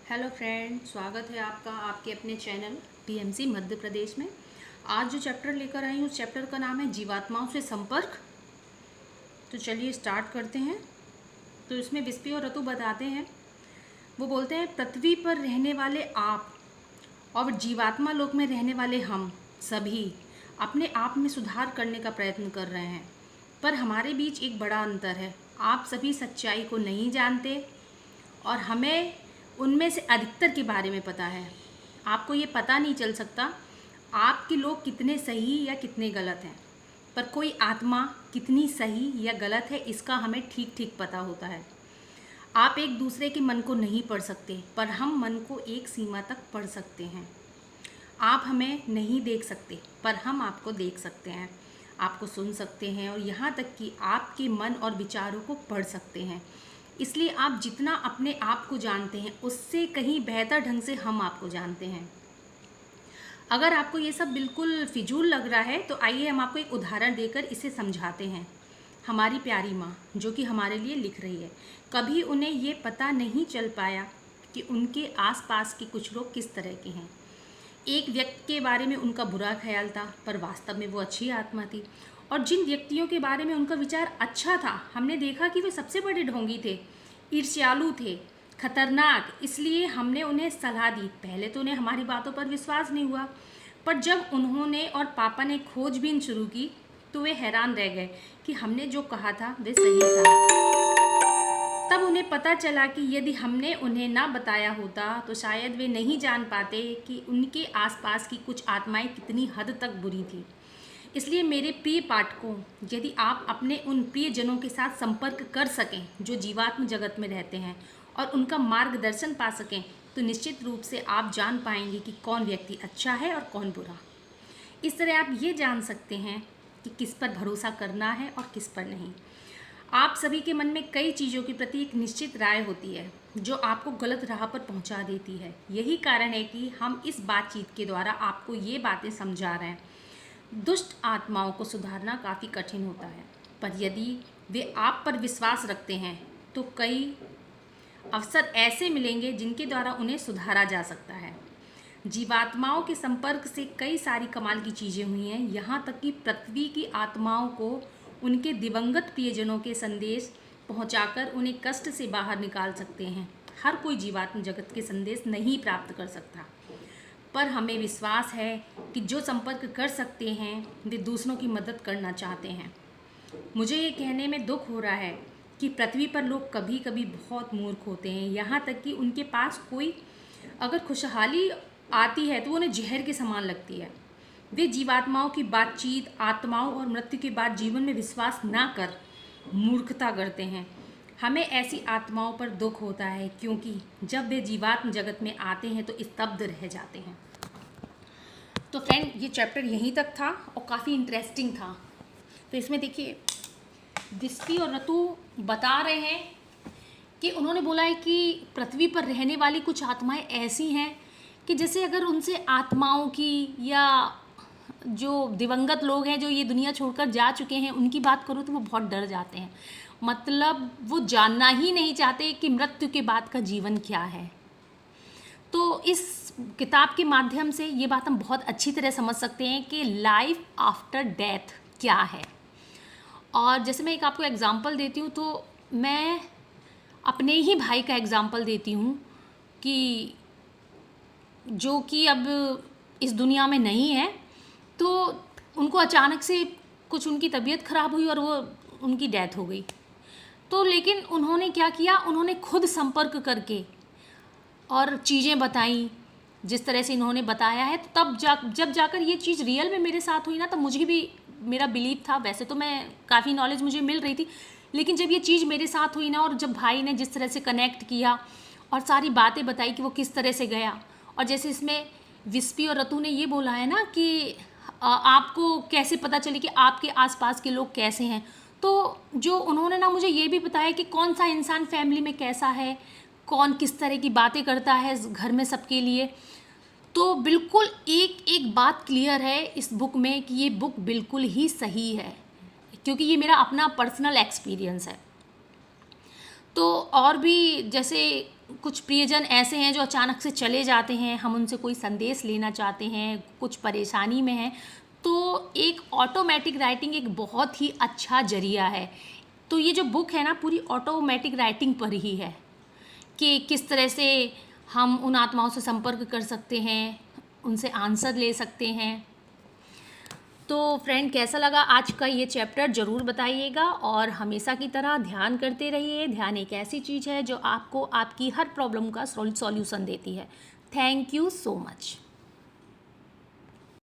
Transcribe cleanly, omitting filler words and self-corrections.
Hello friend, स्वागत है आपका आपके अपने चैनल पीएमसी मध्य प्रदेश में। आज जो चैप्टर लेकर आई हूँ उस चैप्टर का नाम है जीवात्माओं से संपर्क। तो चलिए स्टार्ट करते हैं। तो इसमें बिस्पी और रतु बताते हैं, वो बोलते हैं पृथ्वी पर रहने वाले आप और जीवात्मा लोक में रहने वाले हम सभी अपने आप में सुधार करने का प्रयत्न कर रहे हैं, पर हमारे बीच एक बड़ा अंतर है। आप सभी सच्चाई को नहीं जानते और हमें उनमें से अधिकतर के बारे में पता है। आपको ये पता नहीं चल सकता आपके लोग कितने सही या कितने गलत हैं, पर कोई आत्मा कितनी सही या गलत है इसका हमें ठीक ठीक पता होता है। आप एक दूसरे के मन को नहीं पढ़ सकते, पर हम मन को एक सीमा तक पढ़ सकते हैं। आप हमें नहीं देख सकते, पर हम आपको देख सकते हैं, आपको सुन सकते हैं और यहाँ तक कि आपके मन और विचारों को पढ़ सकते हैं। इसलिए आप जितना अपने आप को जानते हैं उससे कहीं बेहतर ढंग से हम आपको जानते हैं। अगर आपको ये सब बिल्कुल फिजूल लग रहा है तो आइए हम आपको एक उदाहरण देकर इसे समझाते हैं। हमारी प्यारी माँ जो कि हमारे लिए लिख रही है, कभी उन्हें ये पता नहीं चल पाया कि उनके आसपास के कुछ लोग किस तरह के हैं। एक व्यक्ति के बारे में उनका बुरा ख्याल था, पर वास्तव में वो अच्छी आत्मा थी। और जिन व्यक्तियों के बारे में उनका विचार अच्छा था, हमने देखा कि वे सबसे बड़े ढोंगी थे, ईर्ष्यालु थे, खतरनाक। इसलिए हमने उन्हें सलाह दी। पहले तो उन्हें हमारी बातों पर विश्वास नहीं हुआ, पर जब उन्होंने और पापा ने खोजबीन शुरू की तो वे हैरान रह गए कि हमने जो कहा था वे सही था। तब उन्हें पता चला कि यदि हमने उन्हें ना बताया होता तो शायद वे नहीं जान पाते कि उनके आसपास की कुछ आत्माएं कितनी हद तक बुरी थी। इसलिए मेरे प्रिय पाठकों, यदि आप अपने उन प्रियजनों के साथ संपर्क कर सकें जो जीवात्म जगत में रहते हैं और उनका मार्गदर्शन पा सकें, तो निश्चित रूप से आप जान पाएंगे कि कौन व्यक्ति अच्छा है और कौन बुरा। इस तरह आप ये जान सकते हैं कि किस पर भरोसा करना है और किस पर नहीं। आप सभी के मन में कई चीज़ों के प्रति एक निश्चित राय होती है जो आपको गलत राह पर पहुंचा देती है। यही कारण है कि हम इस बातचीत के द्वारा आपको ये बातें समझा रहे हैं। दुष्ट आत्माओं को सुधारना काफ़ी कठिन होता है, पर यदि वे आप पर विश्वास रखते हैं तो कई अवसर ऐसे मिलेंगे जिनके द्वारा उन्हें सुधारा जा सकता है। जीवात्माओं के संपर्क से कई सारी कमाल की चीज़ें हुई हैं। यहाँ तक कि पृथ्वी की आत्माओं को उनके दिवंगत प्रियजनों के संदेश पहुंचाकर उन्हें कष्ट से बाहर निकाल सकते हैं। हर कोई जीवात्म जगत के संदेश नहीं प्राप्त कर सकता, पर हमें विश्वास है कि जो संपर्क कर सकते हैं वे दूसरों की मदद करना चाहते हैं। मुझे ये कहने में दुख हो रहा है कि पृथ्वी पर लोग कभी कभी बहुत मूर्ख होते हैं। यहाँ तक कि उनके पास कोई अगर खुशहाली आती है तो उन्हें जहर के समान लगती है। वे जीवात्माओं की बातचीत, आत्माओं और मृत्यु के बाद जीवन में विश्वास ना कर मूर्खता करते हैं। हमें ऐसी आत्माओं पर दुख होता है क्योंकि जब वे जीवात्म जगत में आते हैं तो स्तब्ध रह जाते हैं। तो फ्रेंड, ये चैप्टर यहीं तक था और काफ़ी इंटरेस्टिंग था। तो इसमें देखिए बिस्पी और रतु बता रहे हैं कि उन्होंने बोला है कि पृथ्वी पर रहने वाली कुछ आत्माएं ऐसी हैं कि जैसे अगर उनसे आत्माओं की या जो दिवंगत लोग हैं जो ये दुनिया छोड़कर जा चुके हैं उनकी बात करूँ तो वो बहुत डर जाते हैं। मतलब वो जानना ही नहीं चाहते कि मृत्यु के बाद का जीवन क्या है। तो इस किताब के माध्यम से ये बात हम बहुत अच्छी तरह समझ सकते हैं कि लाइफ आफ्टर डेथ क्या है। और जैसे मैं एक आपको एग्जांपल देती हूँ, तो मैं अपने ही भाई का एग्जांपल देती हूँ कि जो कि अब इस दुनिया में नहीं है। तो उनको अचानक से कुछ उनकी तबीयत ख़राब हुई और वो उनकी डेथ हो गई। तो लेकिन उन्होंने क्या किया, उन्होंने खुद संपर्क करके और चीज़ें बताई जिस तरह से इन्होंने बताया है। तो तब जब जाकर ये चीज़ रियल में मेरे साथ हुई ना, तो मुझे भी मेरा बिलीव था। वैसे तो मैं काफ़ी नॉलेज मुझे मिल रही थी, लेकिन जब ये चीज़ मेरे साथ हुई ना और जब भाई ने जिस तरह से कनेक्ट किया और सारी बातें बताई कि वो किस तरह से गया, और जैसे इसमें विस्पी और रतु ने ये बोला है ना कि आपको कैसे पता चले कि आपके आसपास के लोग कैसे हैं। तो जो उन्होंने ना मुझे ये भी बताया कि कौन सा इंसान फैमिली में कैसा है, कौन किस तरह की बातें करता है घर में सबके लिए। तो बिल्कुल एक एक बात क्लियर है इस बुक में कि ये बुक बिल्कुल ही सही है, क्योंकि ये मेरा अपना पर्सनल एक्सपीरियंस है। तो और भी जैसे कुछ प्रियजन ऐसे हैं जो अचानक से चले जाते हैं, हम उनसे कोई संदेश लेना चाहते हैं, कुछ परेशानी में हैं, तो एक ऑटोमेटिक राइटिंग एक बहुत ही अच्छा जरिया है। तो ये जो बुक है ना पूरी ऑटोमेटिक राइटिंग पर ही है कि किस तरह से हम उन आत्माओं से संपर्क कर सकते हैं, उनसे आंसर ले सकते हैं। तो फ्रेंड, कैसा लगा आज का ये चैप्टर ज़रूर बताइएगा, और हमेशा की तरह ध्यान करते रहिए। ध्यान एक ऐसी चीज़ है जो आपको आपकी हर प्रॉब्लम का सॉल्यूशन देती है। Thank you so much.